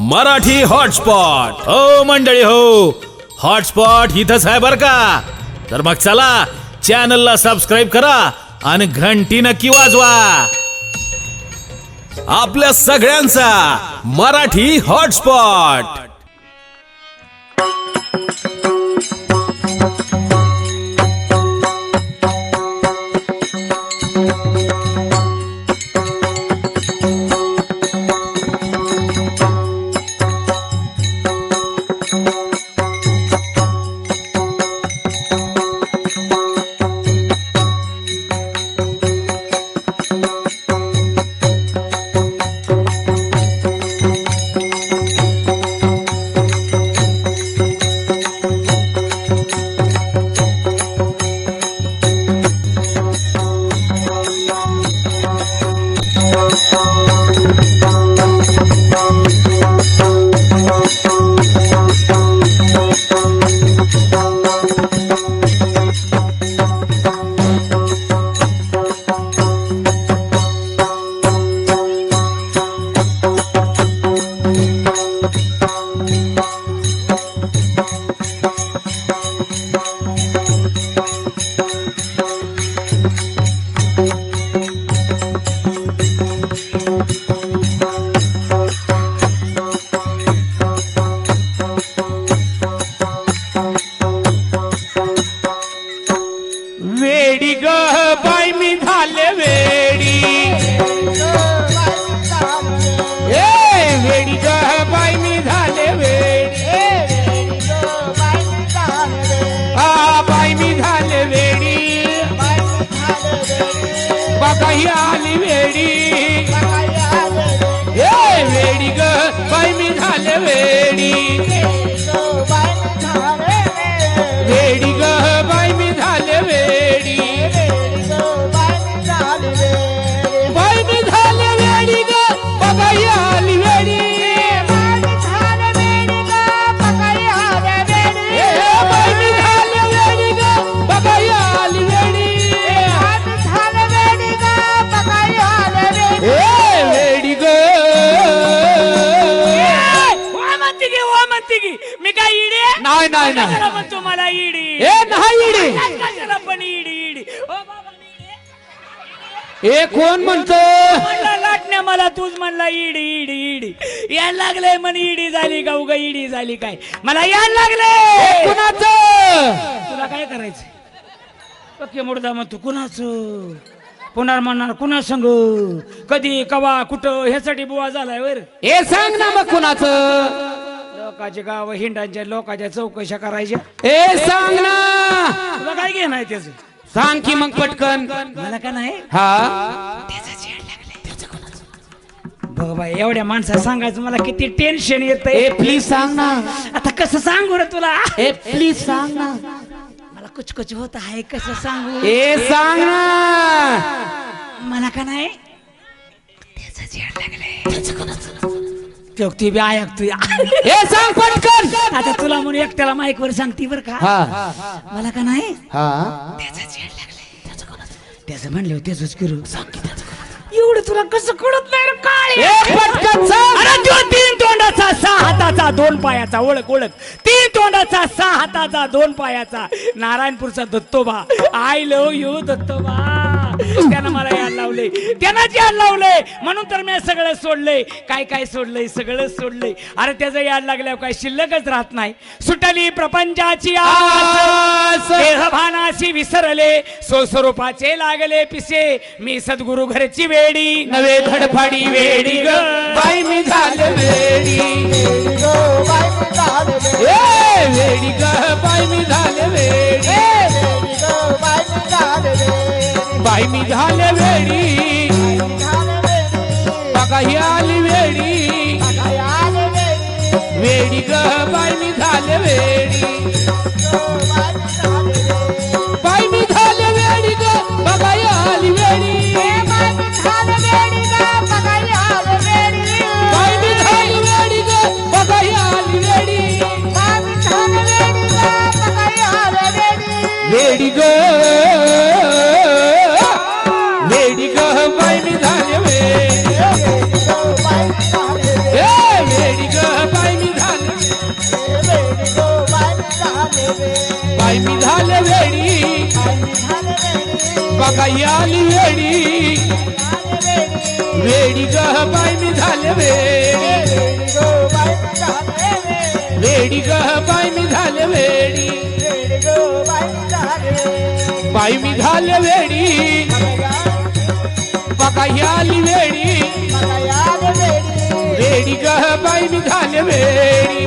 Marathi hotspot हो मंडळी हो, हॉटस्पॉट इथंच आहे बर का. तर मग चला चॅनलला सबस्क्राईब करा आणि घंटी नक्की वाजवा. आपल्या सगळ्यांचा मराठी हॉटस्पॉट. वेडी ग बाई मी झाले वेडी, वेडी ग बाई मी झाले वेडी, बाई मी झाले वेडी, बघाई आली वेडी, वेडी ग बाई मी झाले वेडी, वेडी ग बाई मी झाले वेडी, बाई मी झाले वेडी ग बघाई आली वेडी, बाई मी झाले वेडी ग बघाई आली वेडी, वेडी ग म्हणते की मी काय इडी नाही नाही नाही म्हणतो मला इडी नाही इडी कशाला पण इडी इडी ओ बाबा हे कोण म्हणतो म्हणला लाटण्या मला तूच म्हणला इडी इडी इडी यायला लागले म्हण इडी झाली का उगा इडी झाली काय मला यायला लागले कुणाचं तुला काय करायचं ओके मुर्दा म्हणतो कुणाचं पुन्हा म्हणणार कुणा संग कधी कवा कुठं ह्यासाठी बुवा झालाय वर हे सांग ना मग कुणाचं लोकांचे गाव हिंडांच्या लोकांच्या चौकशा करायच्या हे सांग ना तुला काय घेणं आहे त्याच सांग की मग पटकन मला का नाही हा बघ बाई एवढ्या माणसा सांगायचं मला किती टेन्शन येत ए प्लीज सांग ना आता कसं सांगू रे तुला ए प्लीज सांग ना मला कुछ कुछ होत आहे कसं सांगू ए सांग ना मला का नाही त्याचं झेड लागलंय ती बी ऐकतोय हे सांग पटकन आता तुला म्हणून एकट्याला माईक वर सांगती बर का मला का नाही हा त्याचं झेड लागलंय त्याचं म्हणलं त्याच करू सांग की एवढं तुला कसं कळत नाही रे काय ए पटकन सांग अरे जो तीन तोंडाचा सहा हाताचा दोन पायाचा ओळख ओळख तीन तोंडाचा सहा हाताचा दोन पायाचा नारायणपूरचा Dattoba I love you Dattoba त्यानं मला यायला लावले त्यानं यायला लावले म्हणून तर मी सगळं सोडलंय काय काय सोडलंय सगळं सोडलंय अरे त्याचं यायला लागल्यावर काय शिल्लकच राहत नाही सुटली प्रपंचाची आस देहभानाशी विसरले स्वस्वरूपाचे लागले पिसे मी सद्गुरु घरची वेडी नवे धडफाडी वेडी ग बाई मी झाले वेडी ए वेडी ग बाई मी झाले वेडी बाई मी झाले वेडी बघाई आली वेडी वेडी ग बाई मी झाले वेडी बाई मी झाले वेडी ग बघाई आली वेडी बाई मी झाले वेडी ग बघाई आली वेडी वेडी ग वेडी ग बाई मी झाले वेडी वेडी ग बाई मी झाले वेडी बघा ही आली वेडी वेडी ग बाई मी झाले वेडी वेडी ग बाई मी झाले वेडी बाई मी झाले वेडी बघा ही आली वेडी वेडी ग बाई मी झाले वेडी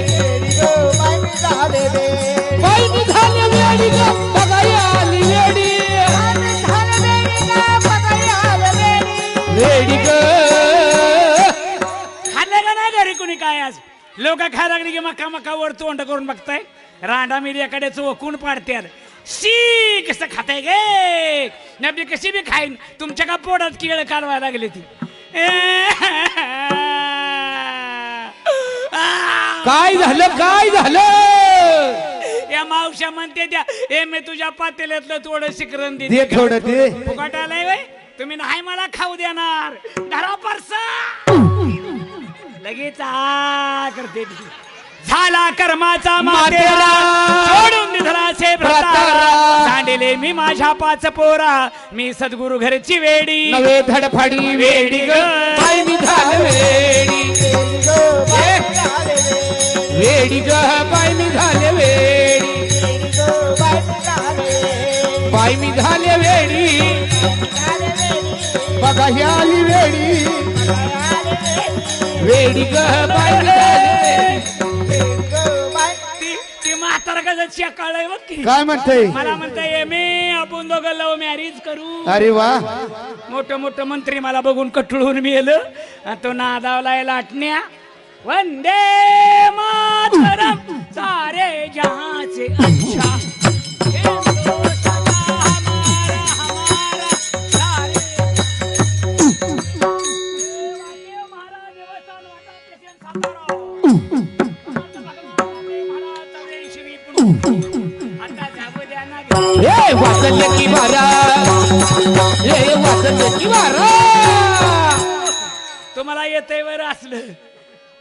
बाई मी झाले वेडी ग बघा ही आली वेडी वेडी ग खाल्लं का नाही घरी कुणी काय आज लोक खायला लागली की मका मका वर तोंड करून बघताय रांडा मिरियाकडे चोकून पाडत्यात शी कसं खाताय गे नबी कशी बी खाईन तुमच्या का पोटात किळ काढवायला लागली ती काय झालं काय झालं या मावशा म्हणते त्या ए मी तुझ्या पातेल्यातलं थोडं शिकरण दे दे थोडं दे फुकट आलाय वय तुम्ही नाही मला खाऊ देणार धरा परसा लगेच आ करते ती. झाला कर्माचा मातेरा सोडून निधनाचे भ्राता सांडिले मी माझ्या पाच पोरा मी सद्गुरु घरची वेडी नवे धडफडी वेडी ग बाई मी झाले वेडी वेडी ग बाई मी झाले वेडी बाई मी झाले वेडी बघा ही आली वेडी वेडी ग बाई मी झाले ती म्हातारा कसं चेकाळय बघ की काय म्हणते मला म्हणताय मी आपण दोघं लव्ह मॅरेज करू अरे वा मोठं मोठं मंत्री मला बघून कटळून मेलं आणि तो नादावलाय लाटण्या वंदे मातरम सारे जहां से अच्छा हिंदुस्तान हमारा हमारा सारे महाराज देवस्थान वाटा प्रेसिडेंट आता जाऊ द्या ना ए वाचल की बारा ए वाचल की बारा तुम्हाला येतंय वर असलं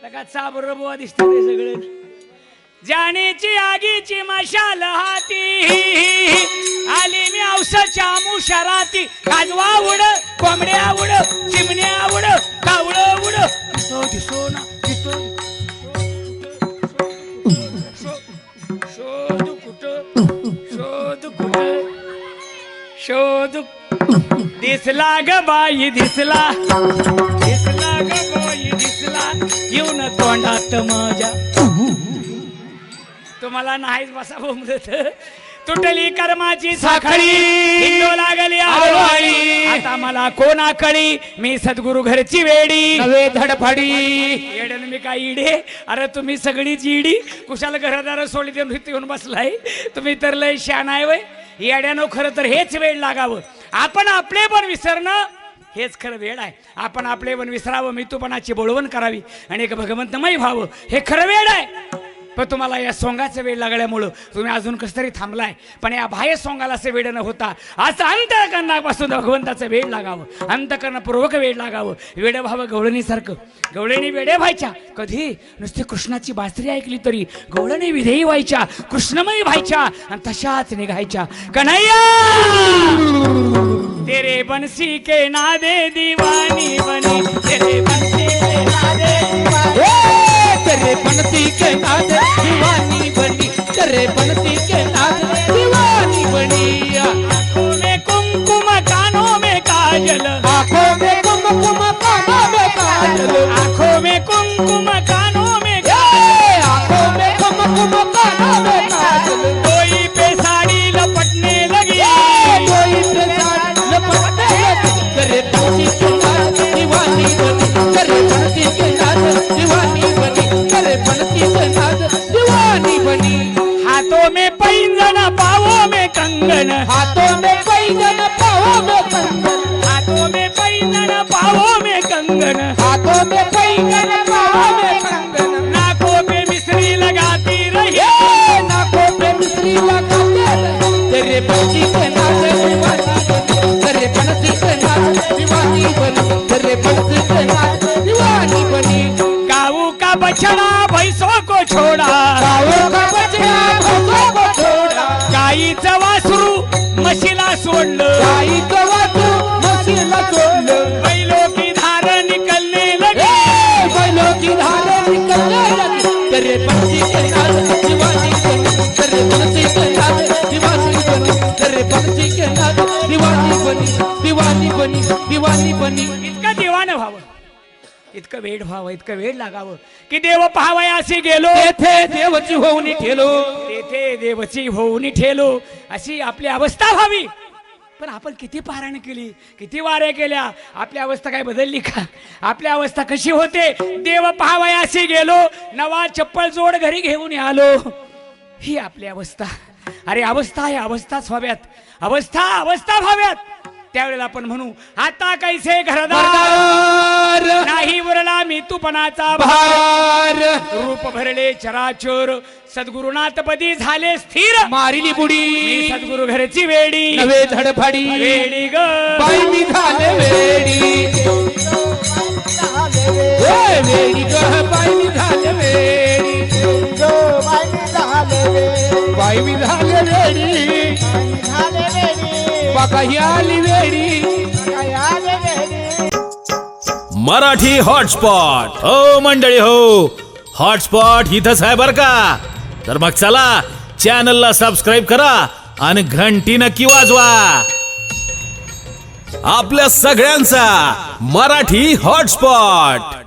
लगा चाबर बुवा दिसतं ते सगळं जाणीची आगीची मशाल हाती आली मी औसाच्या मुशाराती काजवा उड कोंबड्या उड चिमण्या उड कावळं उड दिसो ना दिसो शोध कुठ शोध दिसला ग बाई दिसला दिसला ग बाई दिसला येऊन तोंडात माझ्या तुम्हाला नाहीच बसा बोमलत तुटली कर्माची साखळी हिंदू लागली आळवाळी आता मला कोणा कळी मी सद्गुरु घरची वेडी नवे धडफडी येड्यानं मी काय इडे अरे तुम्ही सगळीच इडी कुशाला घरदार सोडली देऊन येऊन बसलाय तुम्ही तर लय शान आहे वय येड्यानं खरं तर हेच वेळ लागावं आपण आपले पण विसरणं हेच खरं वेळ आहे आपण आपले पण विसरावं मितूपणाची बोलवण करावी आणि एक भगवंतमय व्हावं हे खरं वेळ आहे पण तुम्हाला या सोंगाचं वेळ लागल्यामुळं तुम्ही अजून कसं तरी थांबलाय पण या बाह्य सोंगाला असं वेळ न होता असं अंतःकरणापासून भगवंताचं वेळ लागावं अंतःकरणापूर्वक वेळ लागावं वेड व्हावं गवळणीसारखं गवळणी वेडे व्हायच्या कधी नुसती कृष्णाची बासरी ऐकली तरी गवळणी विधेयी व्हायच्या कृष्णमयी व्हायच्या आणि तशाच निघायच्या कन्हैया तेरे बंसी के नादे दीवानी बनी तेरे बंसी के नादे तेरे बनती के नाद दीवानी बनी तेरे बनती के नाद दीवानी बनी आँखों में कुमकुम कानों में काजल आँखों में कुमकुम कानों में काजल आँखों में कुमकुम कानों में आँखों में कुमकुम कानों में काजल कोई पे साड़ी लपटने लगी कोई पे साड़ी लपटने लगी तेरे बनती के नाद दीवानी बनी तेरे बनती के नाद दीवानी बनी तेरे बनती के नाद दीवानी बनी हाथों में पैंजन पाँवों में कंगन हाथों में पैंजन पाँवों में कंगन हाथों में पैंजन पाँवों में कंगन हाथों में पैंजन पाँवों में कंगन नाकों पे मिश्री लगाती रही नाकों पे मिश्री लगाते रहे तेरे बनती के नाद दीवानी बनी तेरे बनती के नाद दीवानी बनी तेरे बनती के नाद दीवानी बनी गाऊ का बछड़ा भैंसों को छोड़ा गाँव का बछड़ा भैंसों को छोड़ा करे बनती के नाच दीवानी बनी करे बनती के नाच दीवानी बनी करे बनती के नाच दीवानी बनी दीवानी बनी दीवानी बनी इतकं देवानं व्हावं, इतकं वेड व्हावं, इतकं वेड लागावं की देव पाहावया अशी गेलो, तेथे देवची होऊन ठेलो तेथे देवची होऊन ठेलो, अशी आपली अवस्था व्हावी. पण आपण किती पारायण केली, किती वाऱ्या केल्या, आपली अवस्था काय बदलली का? आपली अवस्था कशी होते? देव पाहावया अशी गेलो, नवा चप्पल जोड घरी घेऊन आलो, ही आपली अवस्था. अरे अवस्था आहे, अवस्थाच व्हाव्यात, अवस्था अवस्था व्हाव्यात. त्यावेळेला आपण म्हणू आता कैसे घरदार नाही उरला मी तुपणाचा भार रूप भरले चराचर सद्गुरुनाथ पदी झाले स्थिर मारिली बुडी मी सद्गुरु घरची वेडी नवे धडफडी वेडी ग बाई मी झाले वेडी वेडी ग बाई मी झाले वेडी बाई मी झाले वेडी बघा ही आली वेडी मराठी हॉटस्पॉट हो मंडळी हो, हॉटस्पॉट इथंच आहे बर का. तर मग चला चॅनलला सबस्क्राईब करा आणि घंटी नक्की वाजवा. आपल्या सगळ्यांचा मराठी हॉटस्पॉट.